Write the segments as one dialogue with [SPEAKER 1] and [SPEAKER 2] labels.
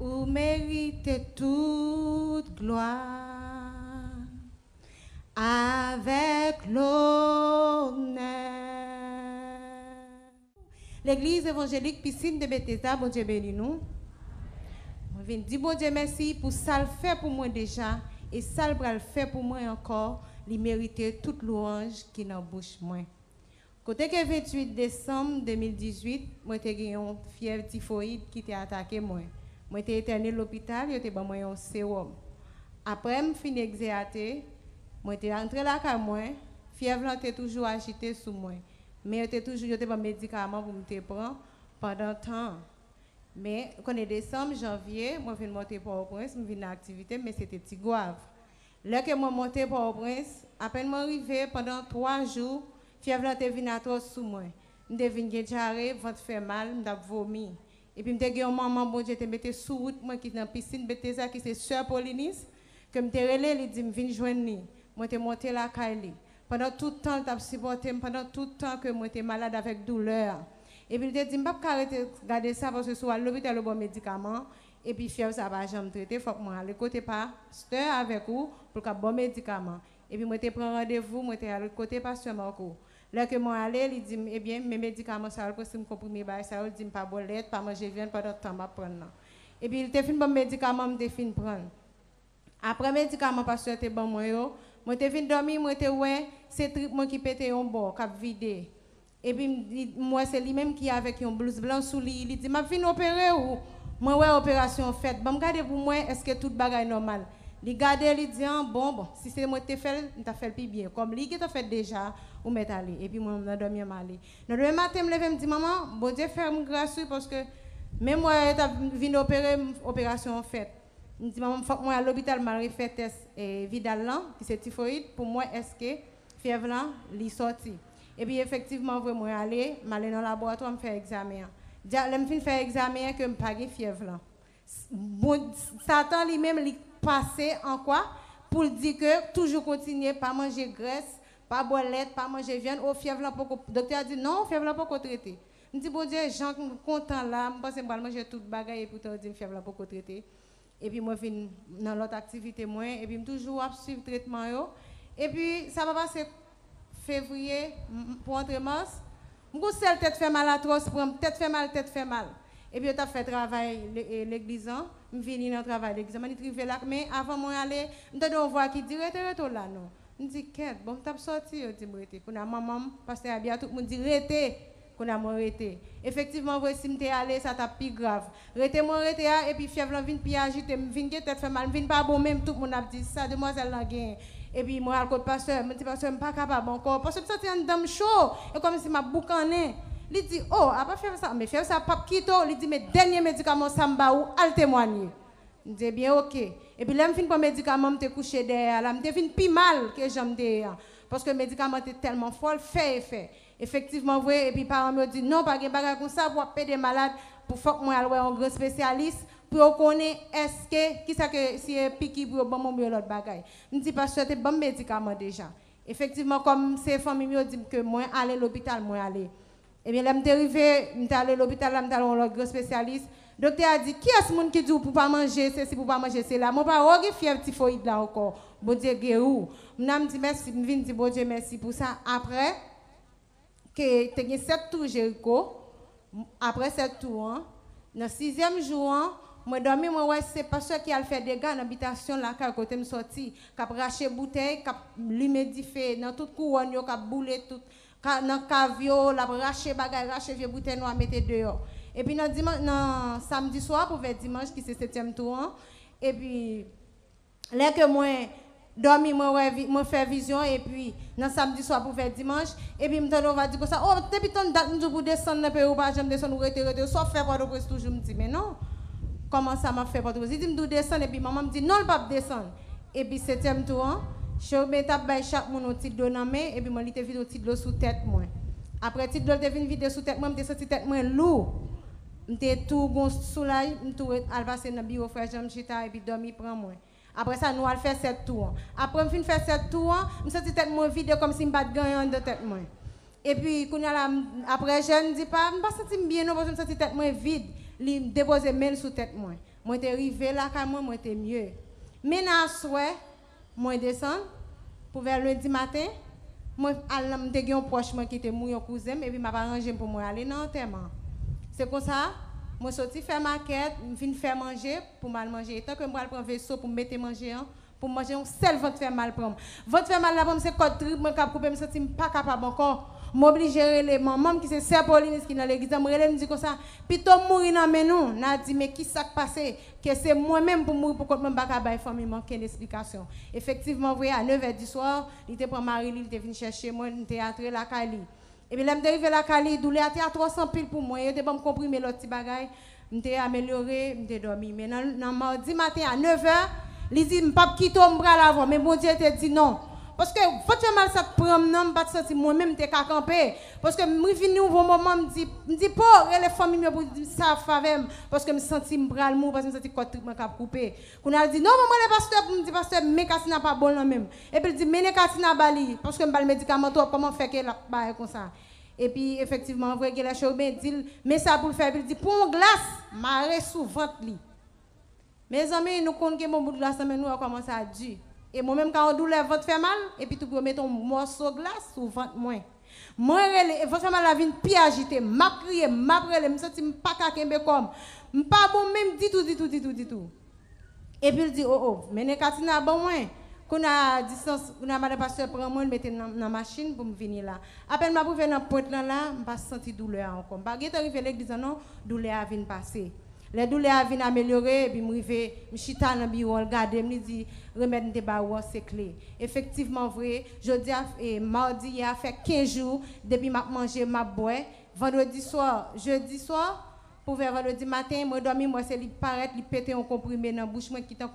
[SPEAKER 1] Ou méritez toute gloire avec l'honneur. L'église évangélique Piscine de Bethesda, bon Dieu béni nous. Je viens dire bon Dieu merci pour ça le fait pour moi déjà et ça le fait pour moi encore, il mérite toute louange qui dans bouche moi. Côté que 28 décembre 2018, moi j'ai eu une fièvre typhoïde qui t'a attaqué moi. Moi j'étais interné à l'hôpital, yo t'ai ba moi un sérum. Après me fini exéaté, moi j'étais rentré là quand moi, fièvre là était toujours agitée sous moi. Mais j'étais toujours yo t'ai pas médicament pour me prendre pendant temps. Mais quand est décembre, janvier, moi viens monter pour Port-au-Prince, je viens l'activité mais c'était Tigouave. Là que moi monté pour Port-au-Prince, à peine m'arrivé pendant 3 jours, fièvre était venue à trop sous moi. Je devine diarrhée, ventre fait mal, je vomi. Et puis je une maman bon Dieu te mettait sous route moi qui dans la piscine Bethesda qui c'est sœur Paulinis que me relé il dit me viens joindre ni. Moi te monté la caille. Pendant tout le temps t'a supporté pendant tout le temps que moi j'étais malade avec douleur. Et puis il te dit pas arrêter garder ça parce que soit l'hôpital le bon médicament et puis fièvre ça va jamais traiter faut que moi aller côté pasteur avec vous pour que bon médicament. Et puis moi te prends rendez-vous moi te aller côté pasteur Marco. Là que moi allé, il dit eh bien mes médicaments ça pour me comprimer bail ça il dit pas bolette, pas manger viande pendant temps m'a prendre. Et puis il te fin bon médicament me te fin prendre. Après médicament pasteur te bon moi te fin dormir moi te ouais c'est trip moi qui pété un bord cap vidé. Et puis moi c'est lui même qui avec un blouse blanc sous lui, il dit m'a fin opérer ou moi ouais opération faite. Bon regarder pour moi est-ce que tout bagaille normal. Il garde il dit bon si c'est moi te fait t'a fait plus bien comme lui qui t'a fait déjà ou mettre aller et puis moi on dormi mal. Le demain matin me lever me dit maman bon Dieu faire grâce parce que même moi t'a vinn opérer opération faite. Me dit maman faut moi à l'hôpital m'a fait test Vidal là qui c'est typhoïde pour moi est-ce que fièvre là li sorti. Et puis effectivement vraiment aller m'aller dans le laboratoire me faire examen. Là me fin faire examen que me pas fièvre là. Bon Satan lui-même li passer en quoi pour dire que toujours continuer pas manger graisse, pas bolette, pas manger viande au fièvre là pour docteur a dit non, fièvre là pour traiter. Me dit bon Dieu, Jean content là, me pense que vais manger toute bagaille et pourtant dit fièvre là pour traiter. Et puis moi vinn dans l'autre activité moi et puis toujours suivre traitement yo. Et puis ça va passer février pour entrer mars. M'go seul tête fait mal à trop, tête fait mal. Et puis, tu fait travail l'église, je viens dans le travail l'église, je suis là, mais avant moi aller, je dois voir qui dit rete là non. Je dis quête, bon tu as sorti, je dis rete. Pour maman pasteur Abia tout le monde dit rete, qu'on a rete. Effectivement, si m'étais allé ça t'a plus grave. Rete moi rete et puis fièvre vient puis agiter, vient tête fait mal, vient pas bon même tout le monde a dit ça demoiselle là gain. Et puis moi le pasteur, me dit pasteur pas capable encore parce que ça c'est une dame chaud et comme si m'a boucané. Il dit, oh, à pas faire ça, mais faire ça, pas quitter. Il dit, mes derniers médicaments, ça m'a ou al témoigner. Je dis, bien, ok. Et puis, là, je finis par médicament, je suis couché derrière. Là, je finis plus mal que j'aime derrière. Parce que le médicament était tellement fort, fait effet. Effectivement, vrai. Et puis, parents me disent, non, pas de bagarre comme ça, pour appeler des malades, pour faire que moi, aller un grand spécialiste, pour connaître, est-ce que, qui ça que, si est piqué pour bon mon l'autre bagaille. Je dis, parce que c'est bon médicament déjà. Effectivement, comme ces familles me disent que moi, aller à l'hôpital, moi, aller. Et bien, là, je suis arrivé, je suis allé à l'hôpital, je suis allé à un grand spécialiste. Le docteur a dit, qui est ce monde qui dit pour ne pas manger, c'est si pour ne pas manger, c'est là. Je ne pas fièvre typhoïde là encore. Bon Dieu, guérou. Je me dis merci, je viens dire bon Dieu, merci pour ça. Après, que tu as 7 tours Jéricho, après 7 tours, dans le 6e jour, moi dormi moi ouais c'est pasteur qui a fait des gars dans l'habitation là quand côté me sorti, qui a raché bouteille, qui a l'humidifié dans toute couronne, qui a boulé tout dans cavio, la raché bagay, raché vieux bouteille noir mettre dehors. Et puis dans dimanche dans samedi soir pour faire dimanche qui c'est 7e tour et puis là que moi dormi moi faire vision et puis dans samedi soir pour faire dimanche et puis on va dire ça oh depuis ton date nous pour descendre dans pays ou pas jamais descendre ou retirer soit faire pas de presse toujours me dit mais non comment ça m'a fait pas de presse il dit me descendre et puis maman me dit non le pas descendre et puis 7e tour je mets chaque mon petit dos dans main et puis moi il te vide petit dos sous tête moi après petit dos te vient vide sous tête moi me senti tête moi lourd m'était tout bon soulage tout al passer dans bureau frère Jean Chita et puis dormi prend moi après ça nous allons faire 7 tours après me fin faire 7 tours me senti tête moi vide comme si me pas gagner de tête moi et puis après je ne dis pas me pas senti bien non parce que me senti tête moi vide il déposer mail sous tête moi moi t'es arrivé là quand moi t'es mieux. Maintenant souhait moi descend pour vers lundi matin, moi allam te gen proche moi qui était mon cousin et puis m'a arrangé pour moi aller dans enterrement. C'est comme ça, moi sorti faire maquette, vinn faire manger pour mal manger. Tant que moi prendre vaisseau pour mettre manger pour manger un seul ventre fait mal prendre. Ventre fait mal là c'est code trip moi cap couper me sentir pas capable encore. M'obliger les maman qui c'est sœur Pauline qui dans l'église me dit comme ça plutôt mourir dans mais nous n'a dit mais qui ça passé que c'est moi même pour mourir pour que même pas bailler famille manquer d'explication. Effectivement vrai à 9h du soir, il était prend Marie, il était venu chercher moi au théâtre la Cali. Et puis là me arrivé la Cali, douleur à 300 piles pour moi, il était bon comprimer l'autre petit bagaille, m'était amélioré, m'était dormi mais dans mardi matin à 9h, il dit m'pas quitter mon bras l'avant mais mon Dieu te dit non. Parce que votre fait mal ça te prend non pas sentir moi-même t'es qu'à camper parce que me vinn nouveau moment me dit pour les familles me pour ça faveur parce que me senti me bral mou parce que me senti côté me cap couper qu'on a dit non maman le pasteur me dit pasteur mais cassina pas bon là même et puis il dit mais cassina bali parce que me bal médicament toi comment faire que la bail comme ça et puis effectivement vrai que la chose ben dit mais ça pour le faire il dit pour une glace marrer sous ventre li mes amis nous compte que mon bout de glace mais nous a commencé à dire. Et moi-même, quand on douleur, ventre fait mal, et puis tu peux mettre un morceau de glace sur ventre moins. Moi, ventre fait mal, la vie pire agité, m'a crié, m'a brûlé, me senti pas kakembe comme, pas bon même dit tout. Et puis il dit oh, mais ne katina bon moins. Qu'on a distance, on a madame pasteur prend moi mettre dans machine pour me venir là. Après m'a pour venir dans pointe là, pas senti douleur encore. Pas gêter arrivé l'église non, douleur a vient passer. Les douleurs viennent améliorer, puis je suis dans le bureau, regarder, me dit remède de baou c'est clé. Effectivement vrai, jeudi mardi il a fait 15 jours depuis m'a manger, m'a boire, vendredi soir, jeudi soir pour vers vendredi matin, moi dormi moi c'est lui paraître, lui péter un comprimé dans bouche moi qui tant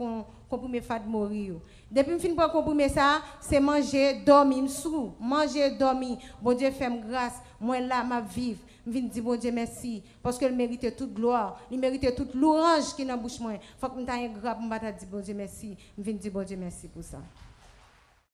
[SPEAKER 1] comprimé fat mourir. Depuis me fin prendre comprimé ça, c'est manger, dormir, sous, manger, dormir. Bon Dieu fait grâce, moi là m'a vivre. Je viens dire bon Dieu merci parce qu'il mérite toute gloire, il mérite toute louange qui est dans la bouche moi. Faut que je me grave pour me dire bon Dieu merci. Je viens dire bon Dieu merci pour ça.